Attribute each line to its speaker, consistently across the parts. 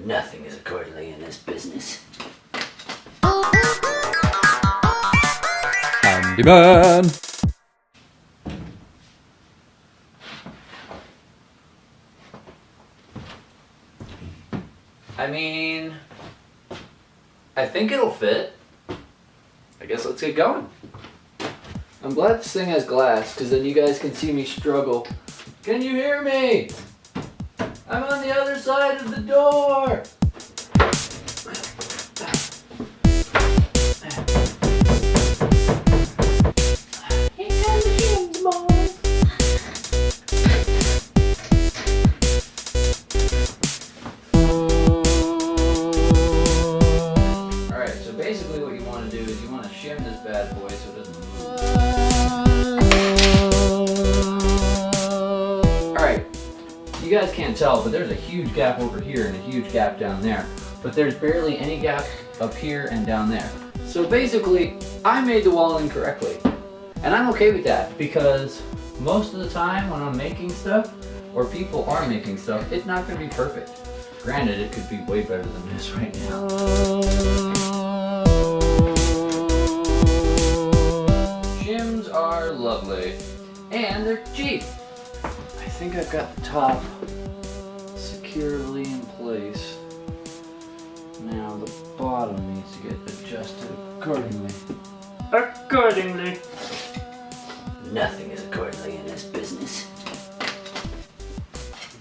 Speaker 1: Nothing is accordingly in this business.
Speaker 2: Hamdyman!
Speaker 1: I mean, I think it'll fit. I guess let's get going. I'm glad this thing has glass, because then you guys can see me struggle. Can you hear me? I'm on the other side of the door. Here come the Shims boys. Alright, so basically what you want to do is you want to shim this bad boy so it doesn't move. Alright, you guys can't tell, but there's a huge gap over here and a huge gap down there. But there's barely any gap up here and down there. So basically, I made the wall incorrectly. And I'm okay with that because most of the time when I'm making stuff, or people are making stuff, it's not going to be perfect. Granted, it could be way better than this right now. Shims are lovely. And they're cheap. I think I've got the top securely in place. Now the bottom needs to get adjusted accordingly. Nothing is accordingly in this business.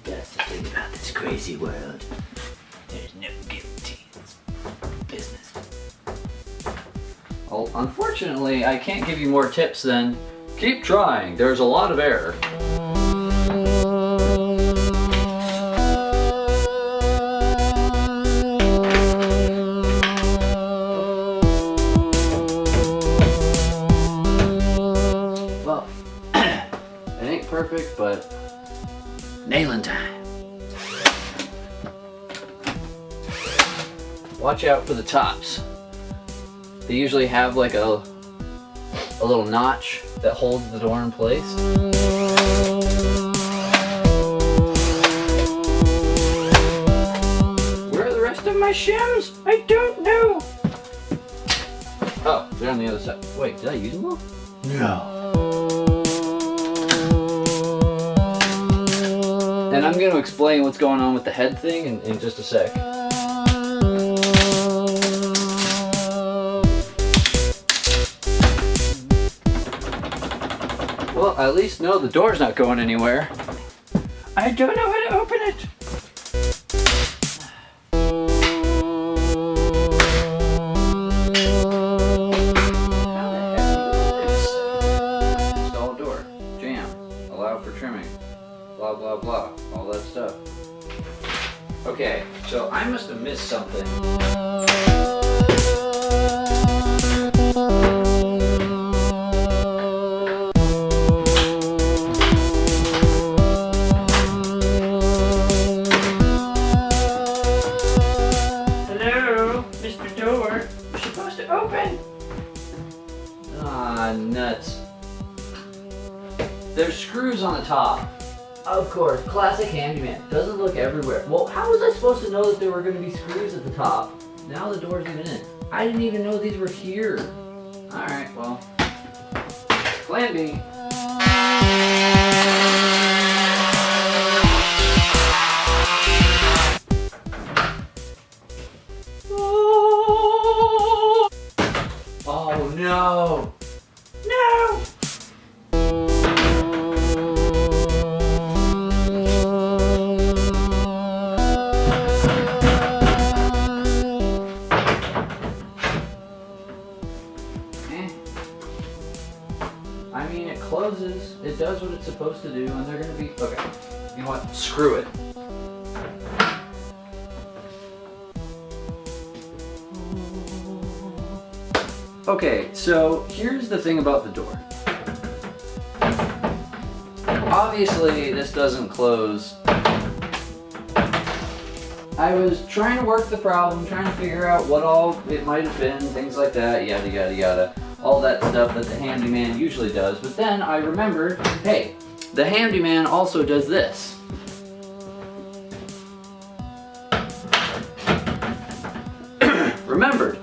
Speaker 1: That's the thing about this crazy world. There's no guarantee in this business. Well, unfortunately, I can't give you more tips than keep trying. There's a lot of error. Well, it ain't perfect, but nailing time. Watch out for the tops. They usually have like a little notch that holds the door in place. Where are the rest of my shims? I don't know. Oh, they're on the other side. Wait, did I use them all? No. And I'm going to explain what's going on with the head thing in just a sec. Well, I at least know the door's not going anywhere. I don't know how to open it. How the heck do you do this? Install door. Jam. Allow for trimming. Blah, blah, blah. All that stuff. Okay, so I must have missed something. Nuts. There's screws on the top. Of course, classic handyman. Doesn't look everywhere. Well, how was I supposed to know that there were going to be screws at the top? Now the door's even in. I didn't even know these were here. Alright, well. Plan B. Oh no! No! I mean, it closes, it does what it's supposed to do, and they're gonna be, okay, you know what, screw it. Okay, so here's the thing about the door. Obviously, this doesn't close. I was trying to work the problem, trying to figure out what all it might have been, things like that, yada yada yada. All that stuff that the handyman usually does. But then I remembered, hey, the handyman also does this. remembered.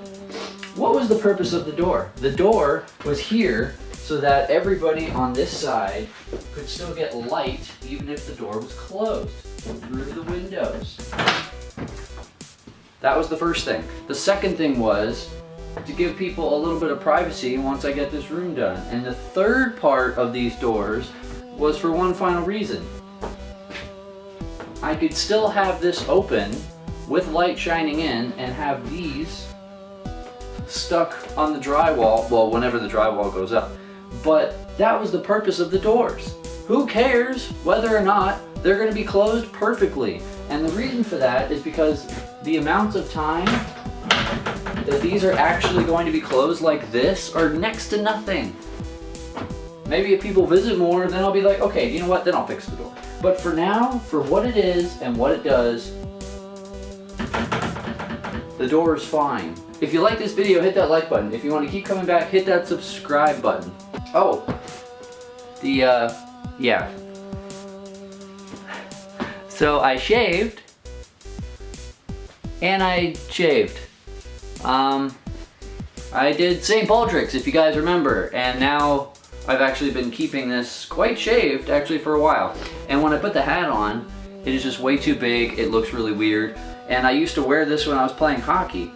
Speaker 1: What was the purpose of the door? The door was here so that everybody on this side could still get light even if the door was closed through the windows. That was the first thing. The second thing was to give people a little bit of privacy once I get this room done. And the third part of these doors was for one final reason. I could still have this open with light shining in and have these stuck on the drywall, well, whenever the drywall goes up. But that was the purpose of the doors. Who cares whether or not they're going to be closed perfectly? And the reason for that is because the amount of time that these are actually going to be closed like this are next to nothing. Maybe if people visit more, then I'll be like, okay, you know what, then I'll fix the door. But for now, for what it is and what it does, the door is fine. If you like this video, hit that like button. If you want to keep coming back, hit that subscribe button. Oh, yeah. So I shaved, and I shaved. I did St. Baldrick's, if you guys remember, and now I've actually been keeping this quite shaved actually for a while. And when I put the hat on, it is just way too big, it looks really weird, and I used to wear this when I was playing hockey.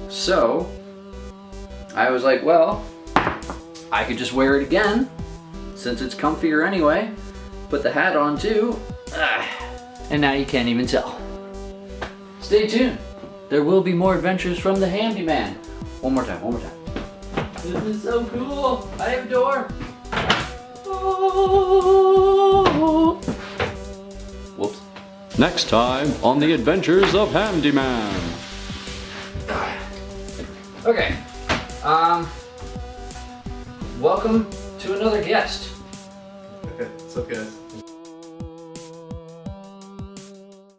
Speaker 1: So I was like, well, I could just wear it again, since it's comfier anyway. Put the hat on too, and now you can't even tell. Stay tuned. There will be more adventures from the Hamdyman. One more time. This is so cool. I have a door. Oh. Whoops.
Speaker 2: Next time on the Adventures of Hamdyman.
Speaker 1: Okay. Welcome to another guest.
Speaker 3: Okay, what's up, guys?